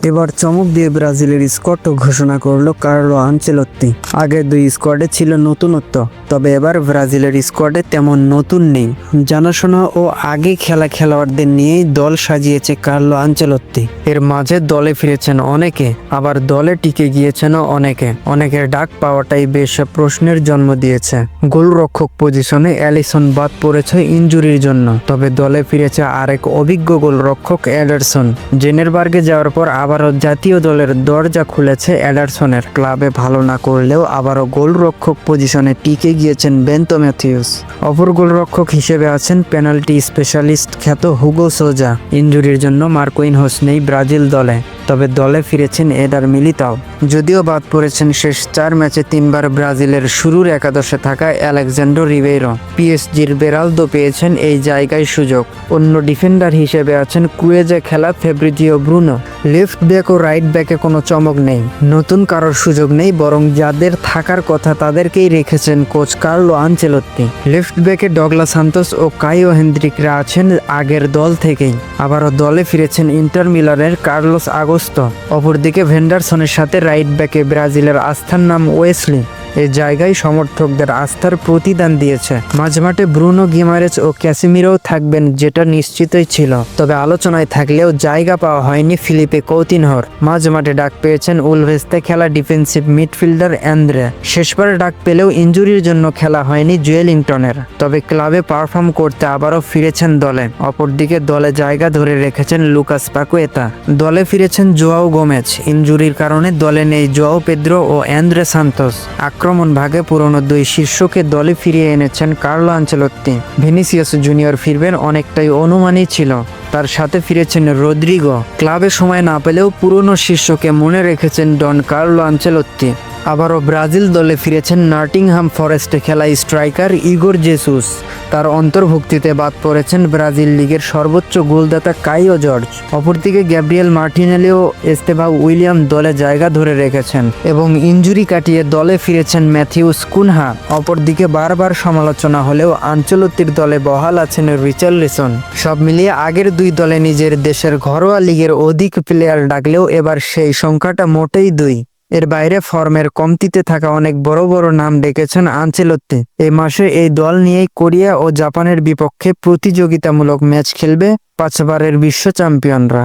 এবার চমক দিয়ে ব্রাজিলের স্কোয়াড ঘোষণা করলো কার্লো আনচেলত্তি। আগের দুই স্কোয়াডে ছিল নতুনত্ব, তবে এবার ব্রাজিলের স্কোয়াডে তেমন নতুন নেই। জানাশোনা ও আগে খেলা খেলোয়াড়দের নিয়েই দল সাজিয়েছে কার্লো আনচেলত্তি। এর মাঝে দলে ফিরেছেন অনেকে, আবার দলে টিকে গিয়েছেন অনেকে। অনেকের ডাক পাওয়াটাই বেশ প্রশ্নের জন্ম দিয়েছে। গোলরক্ষক পজিশনে অ্যালিসন বাদ পড়েছে ইনজুরির জন্য, তবে দলে ফিরেছে আরেক অভিজ্ঞ গোলরক্ষক এডারসন। জেনেরবার্গে যাওয়ার পর আবারও জাতীয় দলের দরজা খুলেছে এডারসনের। ক্লাবে ভালো না করলেও আবারও গোলরক্ষক পজিশনে টিকে গিয়েছেন বেন্তো ম্যাথিউস। অপর গোলরক্ষক হিসেবে আছেন পেনাল্টি স্পেশালিস্ট খ্যাত হুগো সোজা। ইনজুরির জন্য মার্কোইনহোস নেই ব্রাজিল দলে, তবে দলে ফিরেছেন এডার মিলিতাও। যদিও বাদ পড়েছেন শেষ 4 ম্যাচে 3 বার ব্রাজিলের শুরুর একাদশে থাকা আলেক্সান্দ্রো রিবেইরো। পিএসজির বেরালদো পেয়েছেন এই জায়গায় সুযোগ। অন্য ডিফেন্ডার হিসেবে আছেন কুয়েজে খেলা ফেব্রিজিও ব্রুনো। লেফট ব্যাক ও রাইট ব্যাকে কোনো চমক নেই, নতুন কারোর সুযোগ নেই, বরং যাদের থাকার কথা তাদেরকেই রেখেছেন কোচ কার্লো আনচেলত্তি। লেফট ব্যাকে ডগলাস সান্তোস ও কাইও হেনদ্রিকরা আছেন আগের দল থেকেই। আবারও দলে ফিরেছেন ইন্টার মিলানের কার্লোস আগস্তো। অপরদিকে ভেন্ডারসনের সাথে রাইট ব্যাকে ব্রাজিলের আস্থার নাম ওয়েসলি। এই জায়গায় সমর্থকদের আস্থার প্রতিদান দিয়েছে। মাঝমাঠে ব্রুনো গিমারেজ ও ক্যাসিমিরোও থাকবেন, যেটা নিশ্চিতই ছিল, তবে আলোচনায় থাকলেও জায়গা পাওয়া হয়নি ফিলিপে কৌতিনহর। মাঝমাঠে ডাক পেয়েছেন উলভেস্তে খেলা ডিফেন্সিভ মিডফিল্ডার অ্যান্দ্রে। শেষবার ডাক পেলেও ইনজুরির জন্য খেলা হয়নি জুয়েলিংটনের, তবে ক্লাবে পারফর্ম করতে আবারও ফিরেছেন দলে। অপরদিকে দলে জায়গা ধরে রেখেছেন লুকাস পাকুয়েতা। দলে ফিরেছেন জোয়াও গোমেজ। ইনজুরির কারণে দলে নেই জোয়াও পেদ্রো ও অ্যান্দ্রে সান্তোস। আক্রমণ ভাগে পুরনো দুই শীর্ষকে দলে ফিরিয়ে এনেছেন কার্লো আনচেলত্তি। ভিনিসিয়াস জুনিয়র ফিরবেন অনেকটাই অনুমানই ছিল, তার সাথে ফিরেছেন রদ্রিগো। ক্লাবে সময় না পেলেও পুরনো শীর্ষকে মনে রেখেছেন ডন কার্লো আনচেলত্তি। আবারও ব্রাজিল দলে ফিরেছেন নটিংহাম ফরেস্টে খেলা স্ট্রাইকার ইগোর জেসুস। তার অন্তর্ভুক্তিতে বাদ পড়েছেন ব্রাজিল লিগের সর্বোচ্চ গোলদাতা কাইও জর্জ। অপরদিকে গ্যাব্রিয়েল মার্টিনেলি ও এস্তেভাও উইলিয়াম দলে জায়গা ধরে রেখেছেন এবং ইনজুরি কাটিয়ে দলে ফিরেছেন ম্যাথিউস কুনহা। অপরদিকে বারবার সমালোচনা হলেও আনচেলত্তির দলে বহাল আছেন রিচার্লিসন। সব মিলিয়ে আগের দুই দলে নিজের দেশের ঘরোয়া লিগের অধিক প্লেয়ার ডাকলেও এবার সেই সংখ্যাটা মোটেই 2। এর বাইরে ফর্মের কমতিতে থাকা অনেক বড় বড় নাম ডেকেছেন আনচেলত্তি। এই মাসে এই দল নিয়েই কোরিয়া ও জাপানের বিপক্ষে প্রতিযোগিতামূলক ম্যাচ খেলবে 5 বারের বিশ্ব চ্যাম্পিয়নরা।